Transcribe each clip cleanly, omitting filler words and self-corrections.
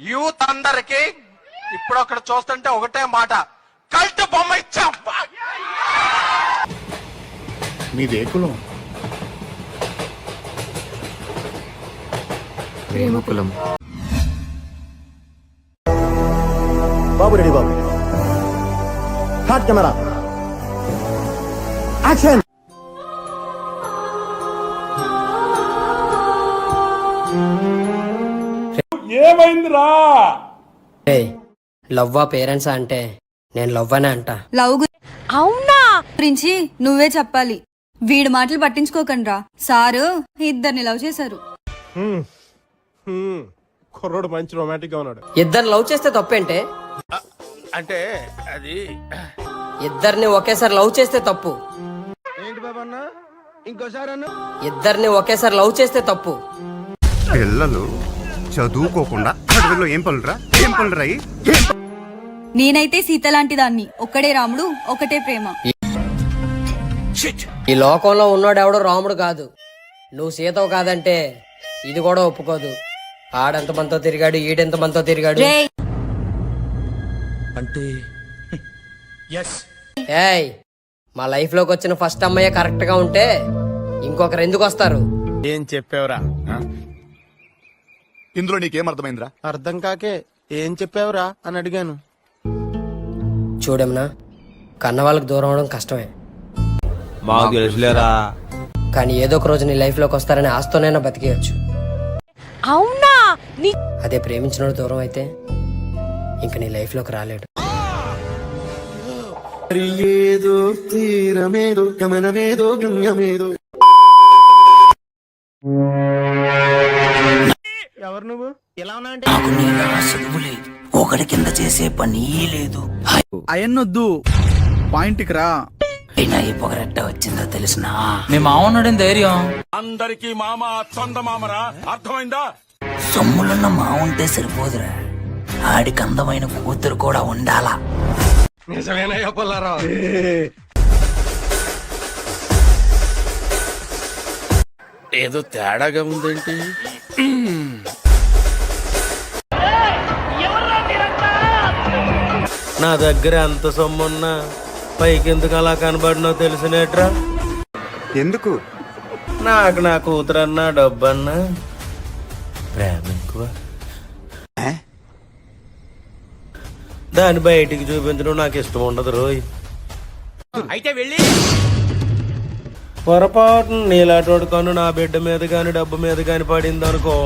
Youth అందరికి ఇప్పుడు అక్కడ చూస్తుంటే ఒకటే మాట, కల్ట్ బొమ్మ ఇచ్చాం. మీదే కులం? ప్రేమ కులం. బాబు రెడీ బాబు. Hot camera action. ఏమైందిరా? లవ్వా పేరెంట్స్ అంటే నేను లవ్వనే అంట. లవ్ అవునా గురించి నువ్వే చెప్పాలి. వీడి మాటలు పట్టించుకోకండి రా. సారు ఇద్దరిని లవ్ చేశారు. కుర్రోడు మంచి రొమాంటిక్ గా ఉన్నాడు. ఇద్దరు లవ్ చేస్తే తప్పేంటే? అంటే అది ఇద్దరిని ఒకేసారి లవ్ చేస్తే తప్పు. ఏంటి బాబు అన్న, ఇంకోసారి అన్న. ఇద్దరిని ఒకేసారి లవ్ చేస్తే తప్పు. పిల్లలు చదువుకోకుండా అడవిలో ఏం పనులురా? ఏం పనులురా? నేనైతే సీత లాంటి దాన్ని. ఒక్కడే రాముడు, ఒకటే ప్రేమ. ఈ లోకంలో ఉన్నాడు ఎవడో రాముడు కాదు. నువ్వు సీతవు కాదంటే ఇది కూడా ఒప్పుకోదు. ఆడెంత మనతో తిరిగాడు, ఈడెంత మనతో తిరిగాడు. అంటే ఏయ్, మా లైఫ్ లోకి వచ్చిన ఫస్ట్ అమ్మాయి కరెక్ట్ గా ఉంటే ఇంకొకరు ఎందుకు వస్తారు? ఏం చెప్పావురా? ఇందులో నీకేం అర్థమైందిరా? అర్థం కాకే ఏం చెప్పావురా అని అడిగాను. చూడమ్మా, కన్న వాళ్ళకి దూరం అవడం కష్టమే. మాకు తెలుసులేరా. కానీ ఏదో ఒక రోజు నీ లైఫ్ లోకి వస్తారని ఆస్తోనైనా బతికేయచ్చు. అవునా? అదే ప్రేమించినోడు దూరం అయితే ఇంక నీ లైఫ్ లోకి రాలేడు. ఏదో తీరమేదో గమనమేదో గమ్యమేదో. ఎవరు నువ్వు? ఎలా ఉన్నా అంటే చదువు లేదు, ఒకటి కింద చేసే పని లేదు. అయన్నొద్దు, పాయింట్కి రా. అయినా ఈ పొగరెట్ట వచ్చిందో తెలిసినా? మీ మామన్నాడు ధైర్యం. అందరికి మామ సొంత మామరా, అర్థమైందా? సొమ్ములున్న మా ఉంటే సరిపోదురా, ఆడికి అందమైన కూతురు కూడా ఉండాలా. నిజమేనయ్యా పుల్లారావు. ఏదో తేడాగా ఉందేంటి? నా దగ్గర ఎంత సొమ్మున్నా పైకెందుకు అలా కనబడినో తెలిసినట్రా? ఎందుకు? నాకు నా కూతురన్నా డబ్బన్నా ప్రేమ ఎక్కువ. దాన్ని బయటికి చూపించడం నాకు ఇష్టం ఉండదు రోయ్. అయితే వెళ్ళి పొరపాటున నీలాటోడు కన్ను నా బిడ్డ మీద గాని డబ్బు మీద గాని పడింది అనుకో,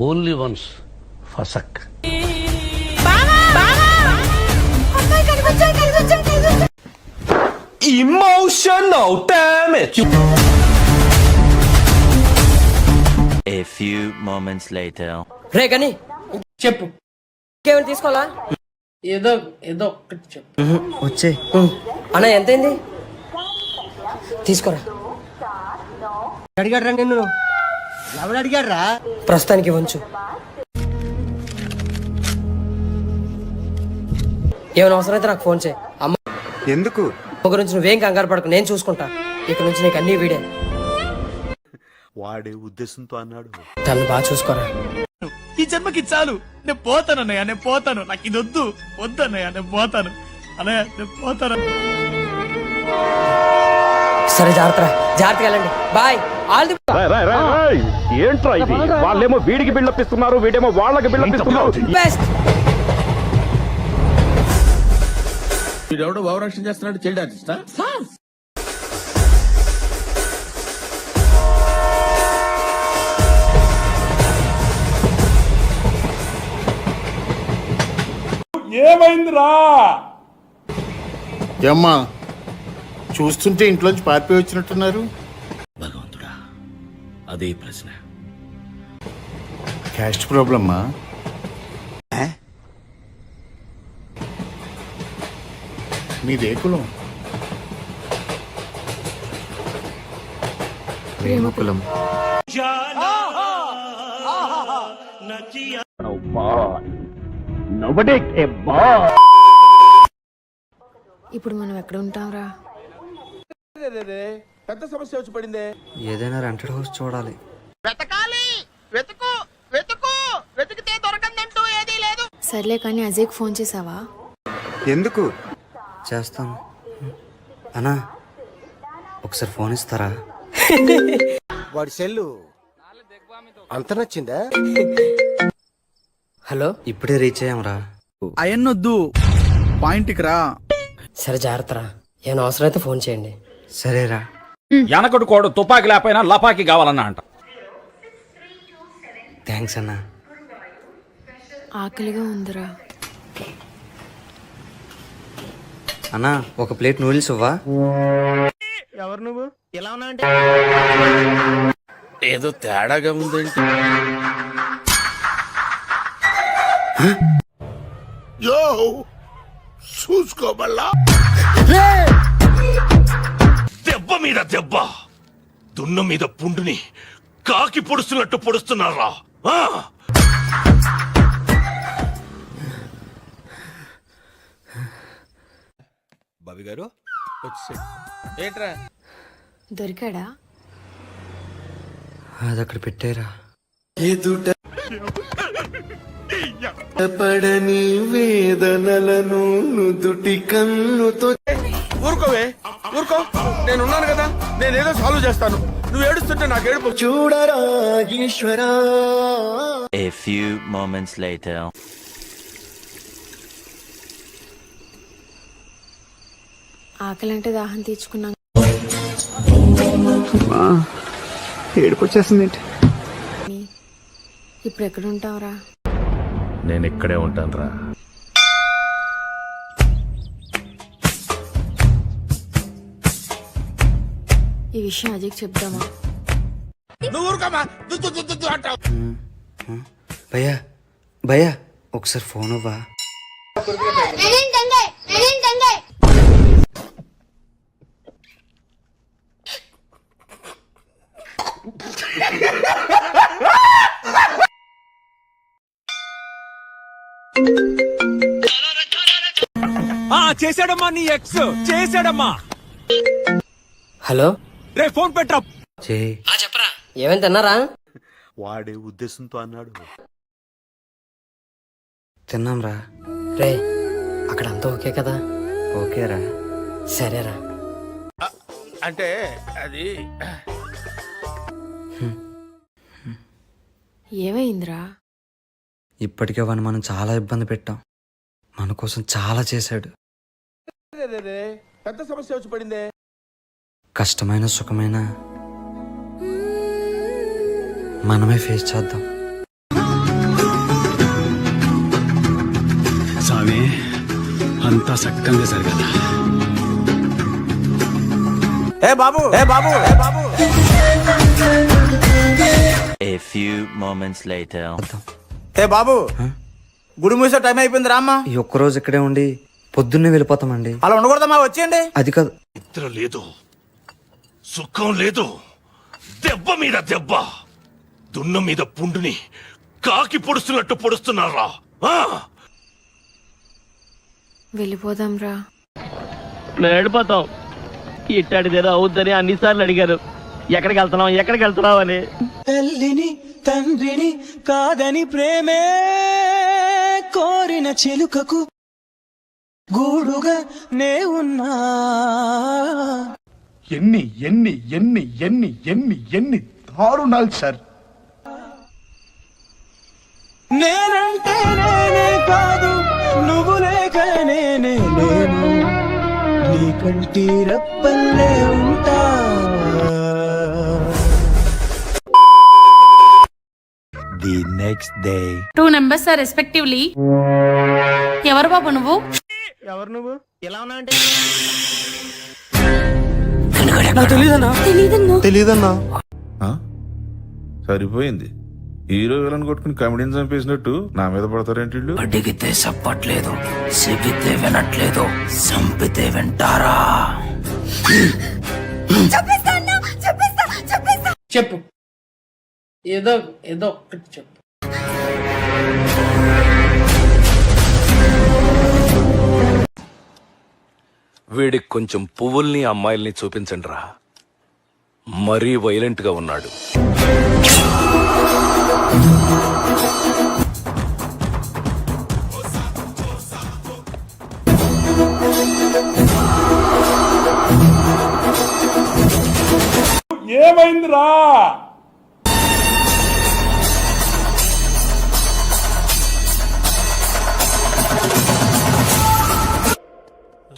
ఓన్లీ వన్స్ ఫసక్. Emotional damage. A few moments later. రే కానీ చెప్పు, ఇంకేమైనా తీసుకోవాలా? ఏదో ఏదో ఒక్కటి చెప్పు. వచ్చే అన్న ఎంతైంది తీసుకోరా. అడిగాడ్రా నిన్ను? ఎవడు అడిగాడ్రా? ప్రస్తుతానికి వంచు. ఏమైనా అవసరమైతే నాకు ఫోన్ చేయి. అమ్మ ఎందుకు? గురించి నువ్వేం కంగారు పడకు, నేను చూసుకుంటా. ఇక నుంచి నీకు అన్ని వీడే. వాడే ఉద్దేశంతో అన్నాడు. తను బాగా చూసుకోరా. ఈ జన్మకి చాలు, నేను పోతాను అన్నయ్య, నేను పోతాను. నాకు ఇది వద్దు, వద్దు అన్నయ్య, నేను పోతాను అన్నయ్య, నేను పోతాను. సరే జాగ్రత్త, జాగ్రత్తగా వెళ్ళండి. బాయ్. ఆల్ ది ఏంట్రా ఇది? వాళ్ళేమో వీడికి బిల్డప్ ఇస్తున్నారు, వీడేమో వాళ్ళకి బిల్డప్ ఇస్తున్నారు. బెస్ట్. వీడెవడో భావరక్షణ చేస్తున్నాడు, చైల్డ్ ఆర్టిస్టా? ఏమైందిరా? ఏమ్మా, చూస్తుంటే ఇంట్లోంచి పారిపోయి వచ్చినట్టున్నారు. భగవంతుడా, అదే ప్రశ్న. క్యాస్ట్ ప్రాబ్లమ్మా? మీదే కులం? ప్రేమ కులం. ఇప్పుడు మనం ఎక్కడ ఉంటాంరా? పెద్ద సమస్య వచ్చి పడిందే. ఏదైనా రెంటెడ్ హౌస్ చూడాలి. వెతకాలి, వెతుకు వెతుకు, వెతికితే దొరకందంటూ ఏదీ లేదు. సర్లే కానీ అజయ్కి ఫోన్ చేసావా? ఎందుకు చేస్తాను అన్నా, ఒకసారి ఫోన్ ఇస్తారా? వాడి సెల్లు అంత నచ్చిందా? హలో, ఇప్పుడే రీచ్ అయ్యాంరా. అయన్నొద్దు, పాయింట్కి రా. సరే జాగ్రత్తరా, ఏమైనా అవసరం అయితే ఫోన్ చేయండి. సరేరా. వెనకడు కోడు తుపాకి లేకపోయినా లపాకి కావాలన్నా అంట. థ్యాంక్స్ అన్నా. ఆకలిగా ఉందిరా. అన్నా, ఒక ప్లేట్ నూడిల్స్ ఇవ్వా? ఎవరు నువ్వు? ఎలా ఉన్నా అంటే ఏదో తేడాగా ఉందేంటి? చూసుకోబల్లా దెబ్బ మీద దెబ్బ, దున్న మీద పుండుని కాకి పొడుస్తున్నట్టు పొడుస్తున్నారా? బాబి గారు ఏంట్రా? దొరికాడా? అది అక్కడ పెట్టారా. పడని వేదనలను నుదుటి కన్నుతో. ఊరుకోవే, ఊరుకో, నేనున్నాను కదా, నేనేదో సాల్వ్ చేస్తాను. నువ్వు ఏడుస్తుంటే నాకు ఏడుపు. చూడరా ఈశ్వరా. A few moments later. ఆకలంటే దాహం తీర్చుకున్నాం. ఏడుపొచ్చేస్తుంది. ఇప్పుడు ఎక్కడ ఉంటావురా? నేను ఇక్కడే ఉంటాను రా. ఈ విషయం అజయ్కి చెప్దామా? నువ్వు ఊరుకోమా, దుద్దు దుద్దు దుద్దు అంటావు. భయ్యా భయ్యా, ఒకసారి ఫోన్ ఇవ్వా? చేశాడమ్మా నీ ఎక్స్, చేశాడమ్మా. హలో, రే ఫోన్ పెట్టా. చేయి. చెప్పరా, ఏమైనా తిన్నారా? వాడే ఉద్దేశంతో అన్నాడు. తిన్నాంరా. రే, అక్కడ అంతా ఓకే కదా? ఓకేరా. సరేరా. అంటే అది ఏమైందిరా? ఇప్పటికే వాడిని మనం చాలా ఇబ్బంది పెట్టాం. మన కోసం చాలా చేశాడు. పెద్ద సమస్య వచ్చి పడిందే. కష్టమైన సుఖమైన మనమే ఫేస్ చేద్దాం. స్వామి, అంతా సక్కంగా జరగద. ఏ బాబు, ఏ బాబు, ఏ బాబు. A few moments later. ఏ బాబు, గుడి మూసే టైం అయిపోయింది రామ్మా. ఈ ఒక్కరోజు ఇక్కడే ఉండి పొద్దున్నే వెళ్ళిపోతామండి. అలా ఉండకూడదమ్మా, వచ్చేయండి. అది కాదు. నిద్ర లేదు, సుఖం లేదు, దెబ్బ మీద దెబ్బ, దున్న మీద పుండుని కాకి పొడుస్తున్నట్టు పొడుస్తున్నారా? వెళ్ళిపోదాంరా. వెళ్ళిపోతాం. ఇట్టాడిదేదో అవుద్దని అన్నిసార్లు అడిగారు. ఎక్కడికి వెళ్తున్నావు అని. తల్లిని తండ్రిని కాదని ప్రేమే కోరిన చెలుకకు గూడుగా నే ఉన్నా. ఎన్ని ఎన్ని ఎన్ని ఎన్ని ఎన్ని ఎన్ని దారుణాలు సార్. నేనంటే నేనే కాదు, నువ్వు లేక నేనే లేను, నీ కంటి రెప్పల్లే ఉంటా. The next day. 2 numbers are respectively. ఎవరు బాబు నువ్వు? ఎవరు నువ్వు? ఎలా ఉన్నా అంటే తెలీదన్నా. సరిపోయింది. హీరో విలన్ కొట్టుకుని కమెడీని చంపేసినట్టు నా మీద పడతారేంటి? అడిగితే చెప్పట్లేదు, చెబితే వినట్లేదు, చంపితే వింటారా? చెప్పు, ఏదో ఏదో ఒక్కటి చెప్పు. వీడికి కొంచెం పువ్వుల్ని అమ్మాయిల్ని చూపించండి రా, మరీ వైలెంట్ గా ఉన్నాడు. వచ్చిందిరా.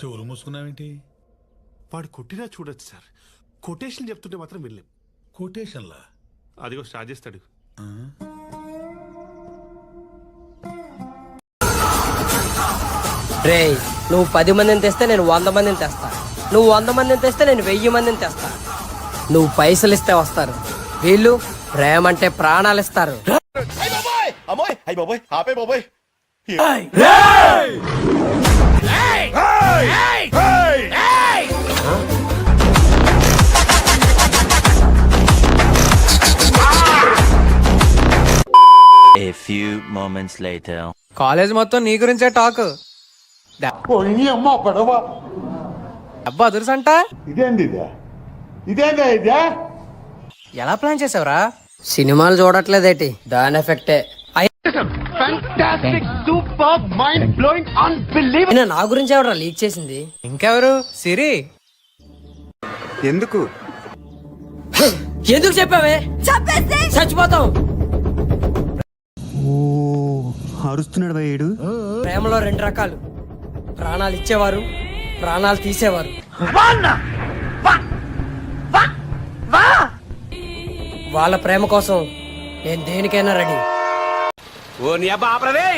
చెవులు మూసుకున్నావేంటి? వాడు కొట్టినా చూడొచ్చు సార్. కొటేషన్ చెప్తుంటే మాత్రం వెళ్ళాం. కొటేషన్లా? అదిగో స్టార్ట్ చేస్తాడు. రే నువ్వు 10 మందిని తెస్తే నేను 100 మందిని తెస్తా. నువ్వు 100 మందిని తెస్తే నేను 1000 మందిని తెస్తా. నువ్వు పైసలు ఇస్తే వస్తారు, వీళ్ళు ప్రేమ అంటే ప్రాణాలు ఇస్తారు. అమ్మాయి అయ్యి బాబోయ్ ఆపే బాబోయ్. A few moments later. College మొత్తం నీ గురించే టాక్. అబ్బా అదురుసంట ఎలా ప్లాన్ చేసావురా? సినిమాలు చూడట్లేదేటి, దాని ఎఫెక్టే. అయినా నా గురించి ఎవరా లీక్ చేసింది? ఇంకెవరు? సిరి. ఎందుకు? ఎందుకు చెప్పావే? చచ్చిపోతాం. అరుస్తున్నాడు భయ్యుడు. ప్రేమలో 2 రకాలు, ప్రాణాలు ఇచ్చేవారు, ప్రాణాలు తీసేవారు. వాళ్ళ ప్రేమ కోసం నేను దేనికైనా రెడీ. ఓ నీ అబ్బా ఆపరదే.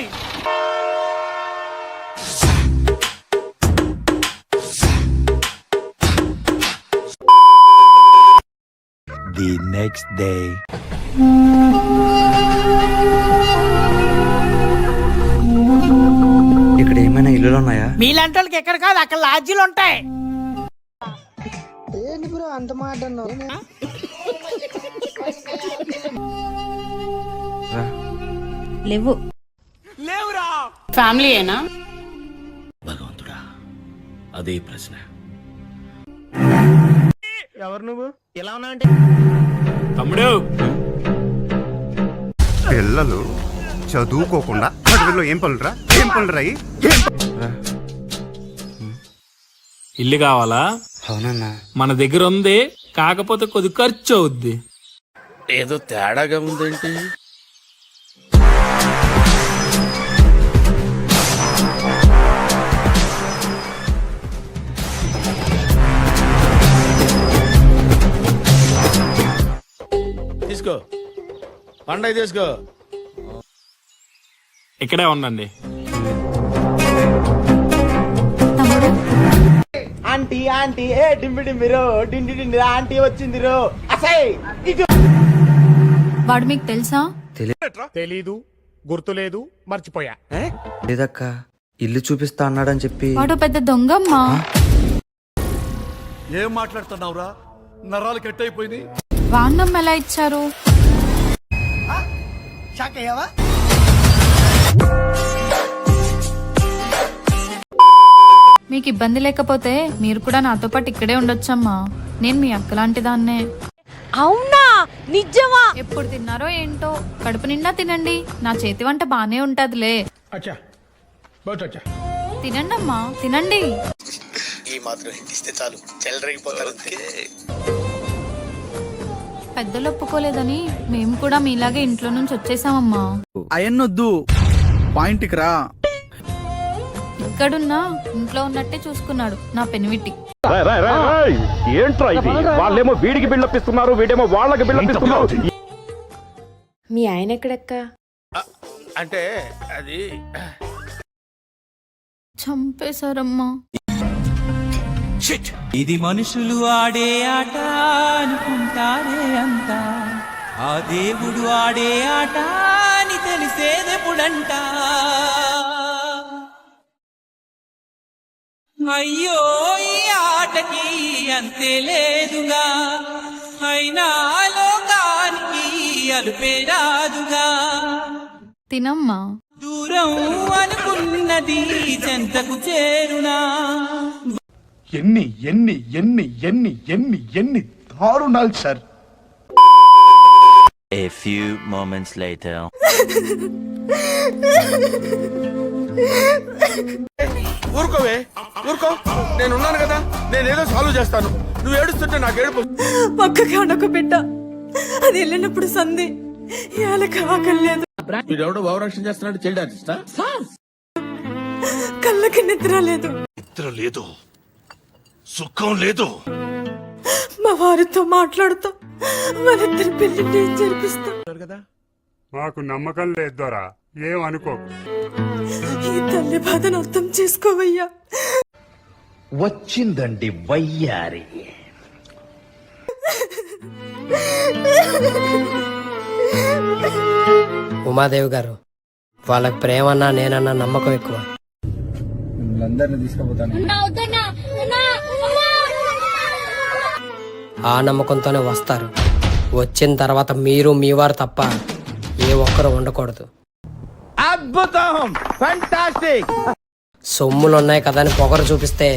The next day. ఇక్కడ ఏమైనా ఇల్లులు ఉన్నాయా? మీలాంటి వాళ్ళకి ఎక్కడ కాదు అక్కడ లాడ్జీలు ఉంటాయి. లేవు. లేవురా. ఫ్యామిలీ ఏనా? భగవంతుడా, అదే ప్రశ్న. ఎవరు నువ్వు? ఎలా ఉన్నా అంటే తమ్ముడు పిల్లలు చదువుకోకుండా చదువులో ఏం పనులురా? ఏం పనులురా? ఇల్లు కావాలా? అవునన్నా. మన దగ్గర ఉంది, కాకపోతే కొద్ది ఖర్చు అవుద్ది. ఏదో తేడాగా ఉందేంటి? తీసుకో పండగ తీసుకో. ఇక్కడే ఉండండి. ఆంటీ ఆంటీ ఏ డింబి డింబిరో డిండి డిండి ఆంటీ వచ్చింది రో. అసై వాడు మీకు తెలుసా? తెలీదు, గుర్తులేదు, మర్చిపోయా. లేదక్క, ఇల్లు చూపిస్తా అన్నాడని చెప్పి. వాడు పెద్ద దొంగమ్మా. ఏం మాట్లాడుతున్నావురా? నరాలు కట్ అయిపోయింది. వాన్నం ఎలా ఇచ్చారు? షాక్ అయ్యావా? మీకు ఇబ్బంది లేకపోతే మీరు కూడా నాతో పాటు ఇక్కడే ఉండొచ్చమ్మా. నేను మీ అక్క లాంటి దాన్నే. అవునా? నిజమా? ఎప్పుడు తిన్నారో ఏంటో, కడుపు నిండా తినండి. నా చేతి వంట బానే ఉంటదిలే. తినండి అమ్మా, తినండి. ఈ మాత్రం ఇస్తే చాలు, చెల్లరగిపోతారు. పెద్దలు ఒప్పుకోలేదని మేము కూడా మీలాగే ఇంట్లో నుంచి వచ్చేసామమ్మా. అయన్నొద్దు, పాయింట్కి రా. ఇక్కడున్నా ఇంట్లో ఉన్నట్టే చూసుకున్నాడు నా పెనివిటి. ఏంట్రా ఇది? వాళ్ళేమో వీడికి బిల్డప్ ఇస్తున్నారు, వీడేమో వాళ్ళకి బిల్డప్ ఇస్తున్నారు. మీ ఆయన ఎక్కడక్క? అంటే అది చంపేశారమ్మా. ఇది మనుషులు ఆడే ఆట అనుకుంటారే అంతా, ఆ దేవుడు ఆడే ఆట అని తెలిసేదెప్పుడంట. అయ్యో ఈ ఆటకి అంతే లేదుగా, అయినా లోకానికి అలుపే రాదుగా. తినమ్మా. దూరం అనుకున్నది చెంతకు చేరునా. ఎన్ని ఎన్ని ఎన్ని ఎన్ని ఎన్ని ఎన్ని దారుణాలు sir. A few moments later. ఊరుకోవే, ఊరుకో. నేను ఉన్నాను కదా, నేనేదో సాల్వ్ చేస్తాను. నువ్వు ఏడుస్తుంటే నాకు ఏడుపు. ఒక్కగా బిడ్డ అది వెళ్ళినప్పుడు సంధి ఇవాళకి ఆకలి లేదు, వీడెవడో భావరక్షణ చేస్తున్నాడు చైల్డ్ ఆర్టిస్టా? కళ్ళకి నిద్ర లేదు, నిద్ర లేదు, సుఖం లేదు. మా వారితో మాట్లాడుతూ వాళ్ళిద్దరి పెళ్లి నేను జరిపిస్తా. మాకు నమ్మకం లేదు దొరా, ఏమనుకోకు. ఈ తల్లి బాధను అర్థం చేసుకోవయ్యా. వచ్చిందండి వయ్యారి. ఉమాదేవి గారు, వాళ్ళకి ప్రేమన్నా నేనన్నా నమ్మకం ఎక్కువ. ఆ నమ్మకంతోనే వస్తారు. వచ్చిన తర్వాత మీరు మీ వారు తప్ప ఏ ఒక్కరు ఉండకూడదు. అద్భుతం, ఫంటాస్టిక్. సొమ్ములు ఉన్నాయి కదా అని పొగరు చూపిస్తే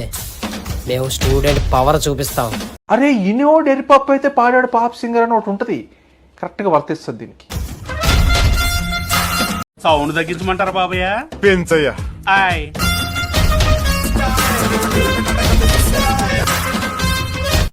మేము స్టూడెంట్ పవర్ చూపిస్తాం. అరే ఇనివోడు ఎరిపప్పు అయితే పాడాడు పాప్ సింగర్ అని ఒకటి ఉంటది, కరెక్ట్ గా వర్తిస్తుంది దీనికి. సౌండ్ తగ్గించమంటారా బాబయ్య? పెంచయ్యా. ఆయ్